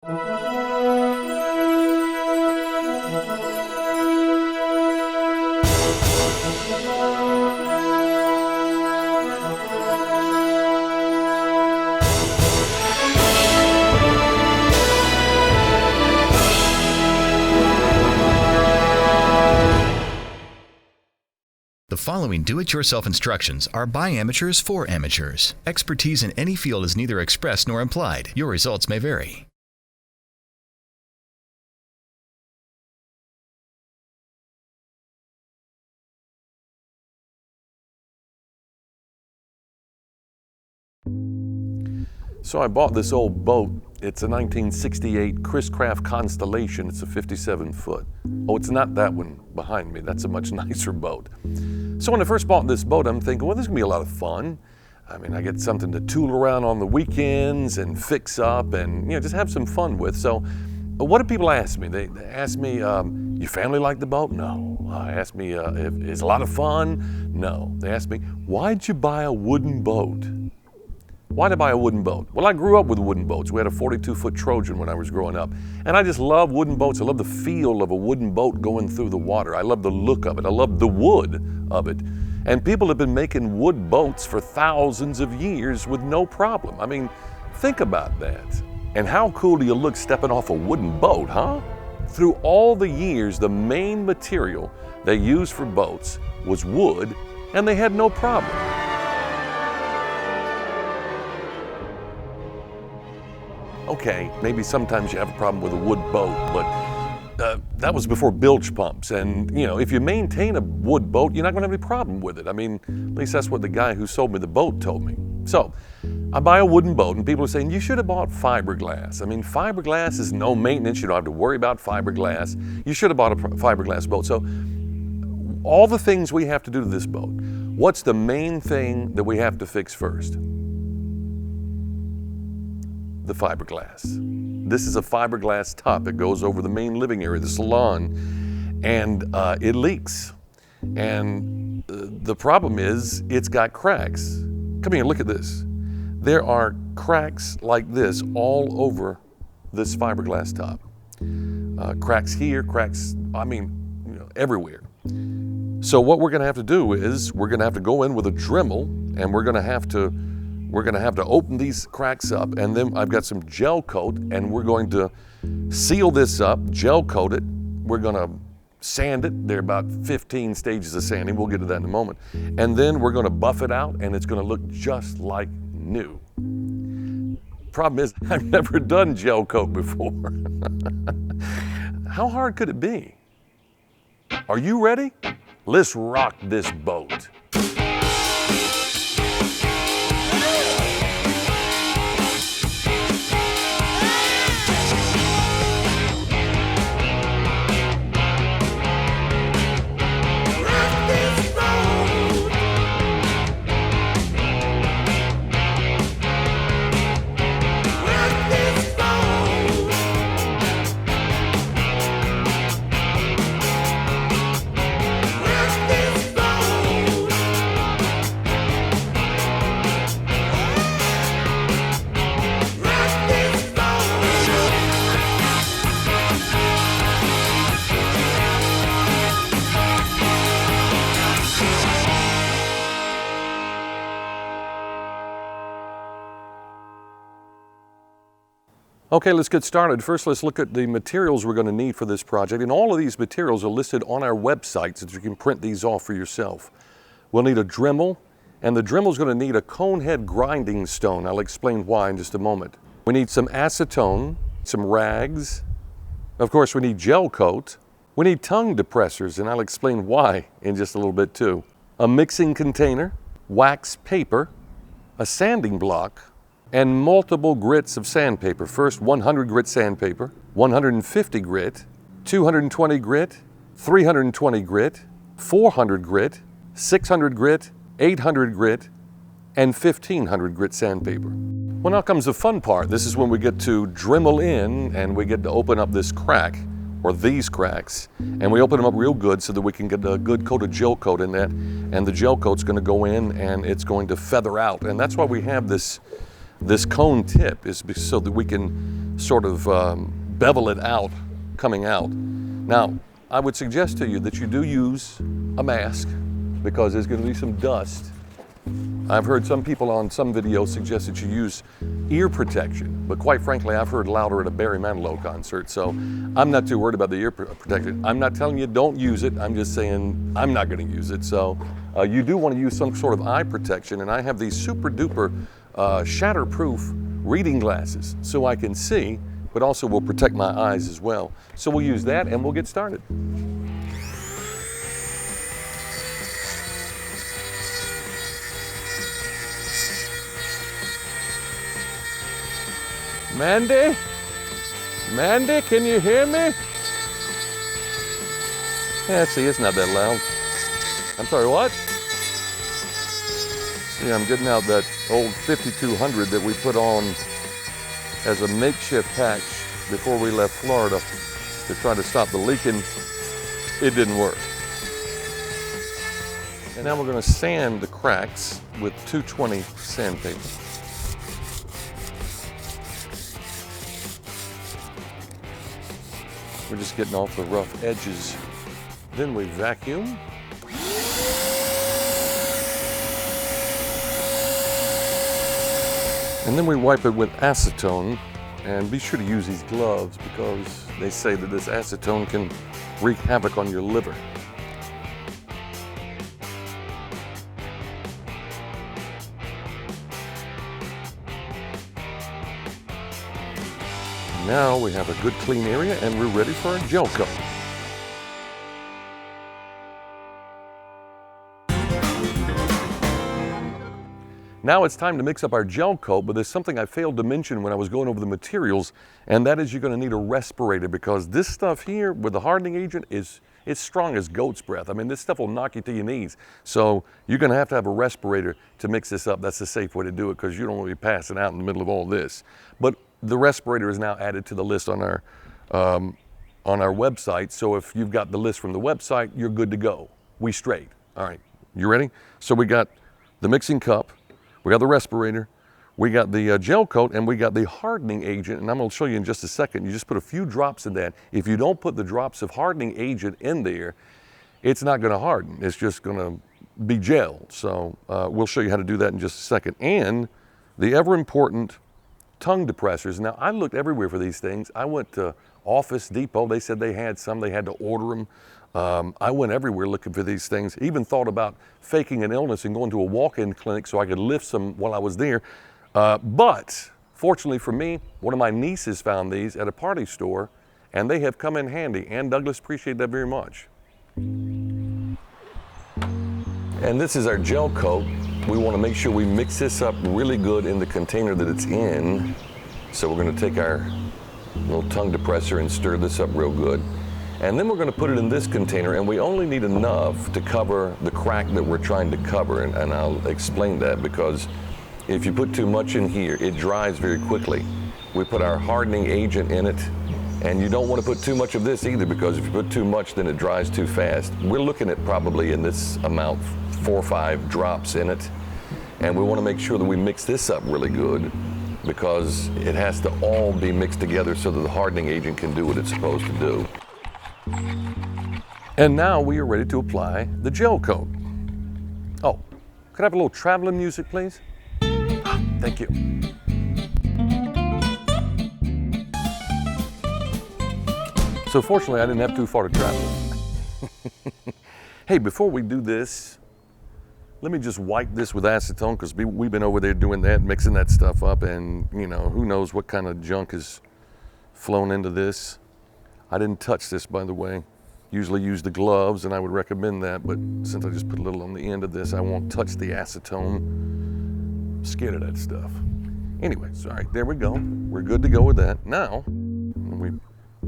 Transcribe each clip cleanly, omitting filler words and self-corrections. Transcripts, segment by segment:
The following do-it-yourself instructions are by amateurs for amateurs. Expertise in any field is neither expressed nor implied. Your results may vary. So I bought this old boat. It's a 1968 Chris-Craft Constellation. It's a 57-foot. Oh, it's not that one behind me. That's a much nicer boat. So when I first bought this boat, I'm thinking, well, this is going to be a lot of fun. I mean, I get something to tool around on the weekends and fix up and, just have some fun with. So what do people ask me? They ask me, your family like the boat? No. Ask me, is it a lot of fun? No. They ask me, why'd you buy a wooden boat? Why did I buy a wooden boat? Well, I grew up with wooden boats. We had a 42-foot Trojan when I was growing up. And I just love wooden boats. I love the feel of a wooden boat going through the water. I love the look of it. I love the wood of it. And people have been making wood boats for thousands of years with no problem. I mean, think about that. And how cool do you look stepping off a wooden boat, huh? Through all the years, the main material they used for boats was wood, and they had no problem. Okay, maybe sometimes you have a problem with a wood boat, but that was before bilge pumps. And, if you maintain a wood boat, you're not going to have any problem with it. I mean, at least that's what the guy who sold me the boat told me. So, I buy a wooden boat, and people are saying, you should have bought fiberglass. I mean, fiberglass is no maintenance. You don't have to worry about fiberglass. You should have bought a fiberglass boat. So, all the things we have to do to this boat, what's the main thing that we have to fix first? The fiberglass. This is a fiberglass top that goes over the main living area, the salon, and it leaks. And the problem is it's got cracks. Come here, look at this. There are cracks like this all over this fiberglass top. Cracks here, cracks, everywhere. So what we're gonna have to do is we're gonna have to go in with a Dremel, and we're gonna have to open these cracks up, and then I've got some gel coat, and we're going to seal this up, gel coat it. We're gonna sand it. There are about 15 stages of sanding. We'll get to that in a moment. And then we're gonna buff it out, and it's gonna look just like new. Problem is, I've never done gel coat before. How hard could it be? Are you ready? Let's rock this boat. Okay, let's get started. First, let's look at the materials we're going to need for this project. And all of these materials are listed on our website so that you can print these off for yourself. We'll need a Dremel, and the Dremel is going to need a cone head grinding stone. I'll explain why in just a moment. We need some acetone, some rags. Of course, we need gel coat. We need tongue depressors, and I'll explain why in just a little bit too. A mixing container, wax paper, a sanding block, and multiple grits of sandpaper. First 100 grit sandpaper, 150 grit, 220 grit, 320 grit, 400 grit, 600 grit, 800 grit, and 1500 grit sandpaper. Well, now comes the fun part. This is when we get to Dremel in and we get to open up this crack, or these cracks, and we open them up real good so that we can get a good coat of gel coat in that, and the gel coat's going to go in and it's going to feather out. And that's why we have this this cone tip is so that we can sort of bevel it out coming out. Now, I would suggest to you that you do use a mask because there's going to be some dust. I've heard some people on some videos suggest that you use ear protection, but quite frankly, I've heard louder at a Barry Manilow concert, so I'm not too worried about the ear protection. I'm not telling you don't use it, I'm just saying I'm not going to use it. So you do want to use some sort of eye protection, and I have these super duper shatterproof reading glasses so I can see, but also will protect my eyes as well. So we'll use that and we'll get started. Mandy? Mandy, can you hear me? Yeah, see, it's not that loud. I'm sorry, what? See, I'm getting out that old 5200 that we put on as a makeshift patch before we left Florida to try to stop the leaking. It didn't work. And now we're going to sand the cracks with 220 sandpaper. We're just getting off the rough edges. Then we vacuum. And then we wipe it with acetone. And be sure to use these gloves because they say that this acetone can wreak havoc on your liver. Now we have a good clean area and we're ready for our gel coat. Now it's time to mix up our gel coat, but there's something I failed to mention when I was going over the materials, and that is you're going to need a respirator because this stuff here with the hardening agent it's strong as goat's breath. I mean, this stuff will knock you to your knees. So you're going to have a respirator to mix this up. That's the safe way to do it because you don't want to be passing out in the middle of all this. But the respirator is now added to the list on our website. So if you've got the list from the website, you're good to go. We straight. All right, you ready? So we got the mixing cup, we got the respirator, we got the gel coat, and we got the hardening agent. And I'm going to show you in just a second. You just put a few drops in that. If you don't put the drops of hardening agent in there, it's not going to harden. It's just going to be gel. So we'll show you how to do that in just a second. And the ever important tongue depressors. Now, I looked everywhere for these things. I went to Office Depot. They said they had some. They had to order them. I went everywhere looking for these things. Even thought about faking an illness and going to a walk-in clinic so I could lift some while I was there. But fortunately for me, one of my nieces found these at a party store, and they have come in handy. And Douglas, appreciate that very much. And this is our gel coat. We want to make sure we mix this up really good in the container that it's in. So we're going to take our little tongue depressor and stir this up real good. And then we're going to put it in this container, and we only need enough to cover the crack that we're trying to cover. And I'll explain that because if you put too much in here, it dries very quickly. We put our hardening agent in it, and you don't want to put too much of this either because if you put too much, then it dries too fast. We're looking at probably in this amount 4 or 5 drops in it. And we want to make sure that we mix this up really good because it has to all be mixed together so that the hardening agent can do what it's supposed to do. And now we are ready to apply the gel coat. Oh, could I have a little traveling music, please? Thank you. So fortunately, I didn't have too far to travel. Hey, before we do this, let me just wipe this with acetone because we've been over there doing that, mixing that stuff up, and you know, who knows what kind of junk is flown into this. I didn't touch this, by the way. Usually use the gloves, and I would recommend that, but since I just put a little on the end of this, I won't touch the acetone. I'm scared of that stuff. Anyway, sorry, there we go. We're good to go with that. Now, when we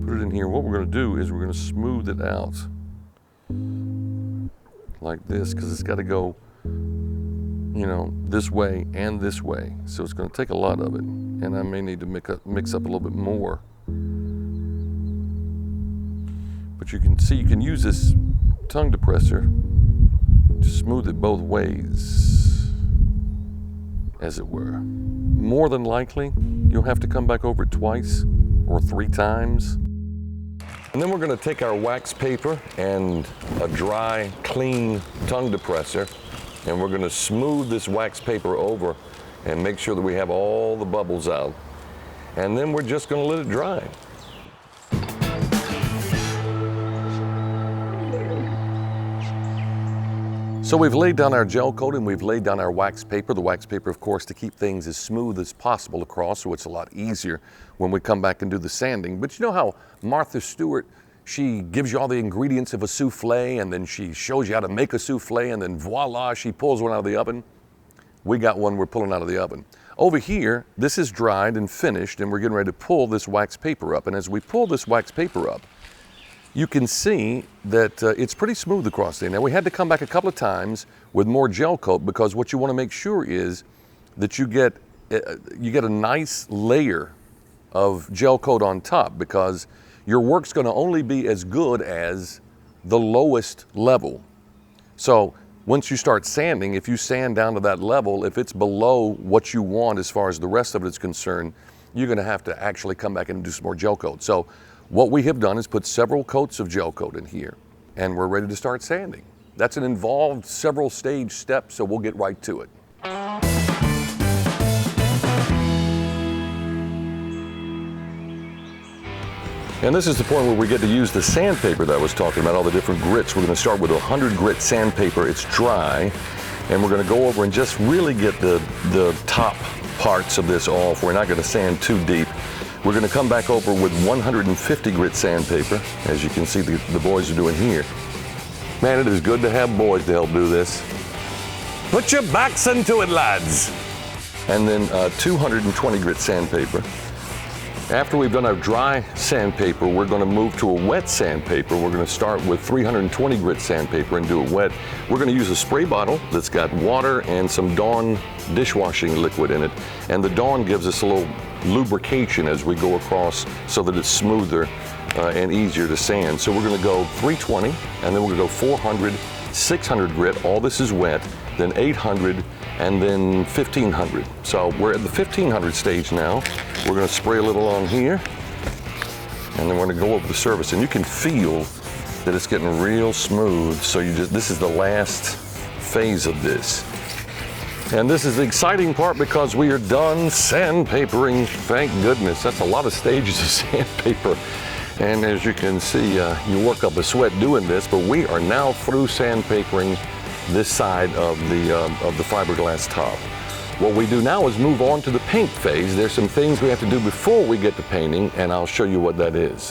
put it in here, what we're going to do is we're going to smooth it out like this because it's got to go, you know, this way and this way. So it's going to take a lot of it, and I may need to mix up a little bit more. But you can see you can use this tongue depressor to smooth it both ways. as it were. More than likely, you'll have to come back over it twice or 3 times. And then we're going to take our wax paper and a dry, clean tongue depressor, and we're going to smooth this wax paper over and make sure that we have all the bubbles out. And then we're just going to let it dry. So we've laid down our gel coat and we've laid down our wax paper. The wax paper, of course, to keep things as smooth as possible across, so it's a lot easier when we come back and do the sanding. But you know how Martha Stewart, she gives you all the ingredients of a souffle, and then she shows you how to make a souffle, and then voila, she pulls one out of the oven. We got one we're pulling out of the oven. Over here, this is dried and finished, and we're getting ready to pull this wax paper up. And as we pull this wax paper up, you can see that it's pretty smooth across there. Now, we had to come back a couple of times with more gel coat, because what you want to make sure is that you get a nice layer of gel coat on top, because your work's going to only be as good as the lowest level. So once you start sanding, if you sand down to that level, if it's below what you want as far as the rest of it is concerned, you're going to have to actually come back and do some more gel coat. So what we have done is put several coats of gel coat in here, and we're ready to start sanding. That's an involved several stage step, so we'll get right to it. And this is the point where we get to use the sandpaper that I was talking about, all the different grits. We're going to start with 100 grit sandpaper. It's dry, and we're going to go over and just really get the top parts of this off. We're not going to sand too deep. We're going to come back over with 150 grit sandpaper, as you can see the boys are doing here. Man, it is good to have boys to help do this. Put your backs into it, lads. And then 220 grit sandpaper. After we've done our dry sandpaper, we're going to move to a wet sandpaper. We're going to start with 320 grit sandpaper and do it wet. We're going to use a spray bottle that's got water and some Dawn dishwashing liquid in it. And the Dawn gives us a little lubrication as we go across so that it's smoother and easier to sand. So we're going to go 320, and then we're going to go 400, 600 grit. All this is wet. Then 800, and then 1500. So we're at the 1500 stage now. We're going to spray a little on here, and then we're going to go over the surface, and you can feel that it's getting real smooth. So this is the last phase of this. And this is the exciting part, because we are done sandpapering. Thank goodness. That's a lot of stages of sandpaper. And as you can see, you work up a sweat doing this, but we are now through sandpapering this side of the fiberglass top. What we do now is move on to the paint phase. There's some things we have to do before we get to painting, and I'll show you what that is.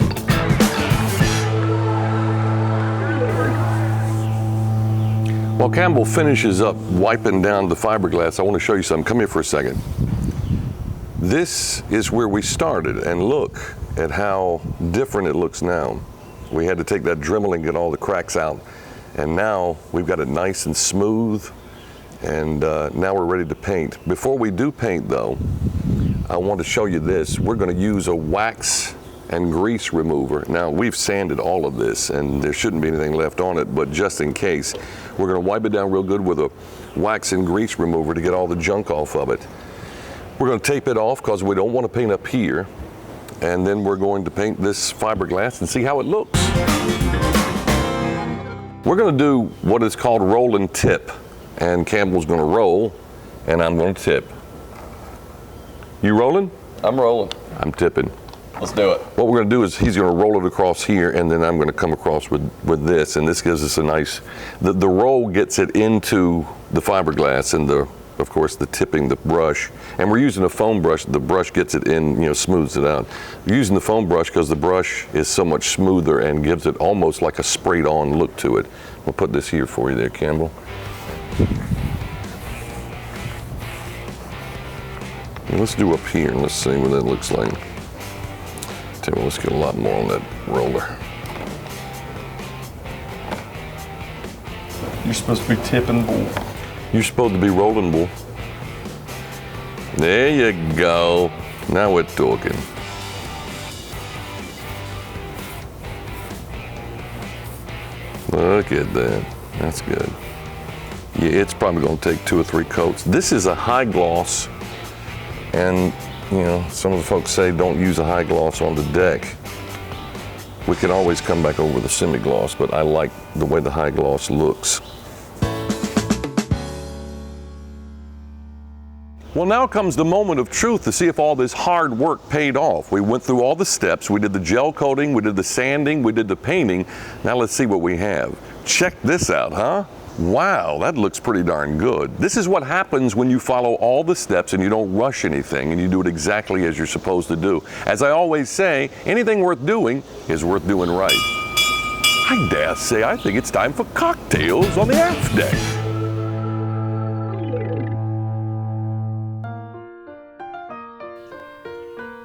While Campbell finishes up wiping down the fiberglass, I want to show you something. Come here for a second. This is where we started, and look at how different it looks now. We had to take that Dremel and get all the cracks out. And now we've got it nice and smooth, and now we're ready to paint. Before we do paint though, I want to show you this. We're going to use a wax and grease remover. Now, we've sanded all of this, and there shouldn't be anything left on it, but just in case, we're going to wipe it down real good with a wax and grease remover to get all the junk off of it. We're going to tape it off because we don't want to paint up here, and then we're going to paint this fiberglass and see how it looks. We're going to do what is called roll and tip, and Campbell's going to roll, and I'm going to tip. You rolling? I'm rolling. I'm tipping. Let's do it. What we're going to do is he's going to roll it across here, and then I'm going to come across with this, and this gives us a nice, the roll gets it into the fiberglass, and of course the tipping, the brush, and we're using a foam brush. The brush gets it in, smooths it out. We're using the foam brush because the brush is so much smoother and gives it almost like a sprayed on look to it. We'll put this here for you there, Campbell. And let's do up here and let's see what that looks like. Let's get a lot more on that roller. You're supposed to be tipping bull. You're supposed to be rolling bull. There you go. Now we're talking. Look at that. That's good. Yeah, it's probably going to take 2 or 3 coats. This is a high gloss, and you know, some of the folks say don't use a high gloss on the deck. We can always come back over the semi-gloss, but I like the way the high gloss looks. Well, now comes the moment of truth to see if all this hard work paid off. We went through all the steps. We did the gel coating, we did the sanding, we did the painting. Now let's see what we have. Check this out, huh? Wow, that looks pretty darn good. This is what happens when you follow all the steps and you don't rush anything and you do it exactly as you're supposed to do. As I always say, anything worth doing is worth doing right. I dare say I think it's time for cocktails on the aft deck.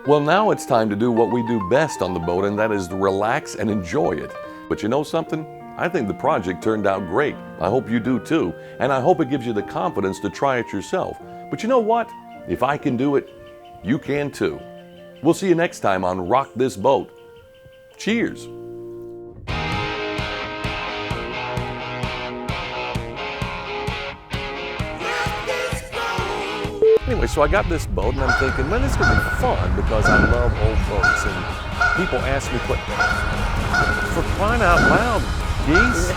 Well, now it's time to do what we do best on the boat, and that is to relax and enjoy it. But you know something? I think the project turned out great. I hope you do too. And I hope it gives you the confidence to try it yourself. But you know what? If I can do it, you can too. We'll see you next time on Rock This Boat. Cheers. Anyway, so I got this boat and I'm thinking, man, this is going to be fun because I love old boats. And people ask me, for crying out loud, geese?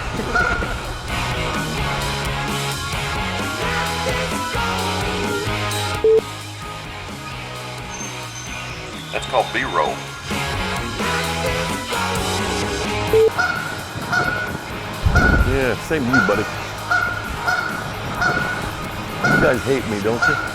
That's called B-roll. Yeah, same to you, buddy. You guys hate me, don't you?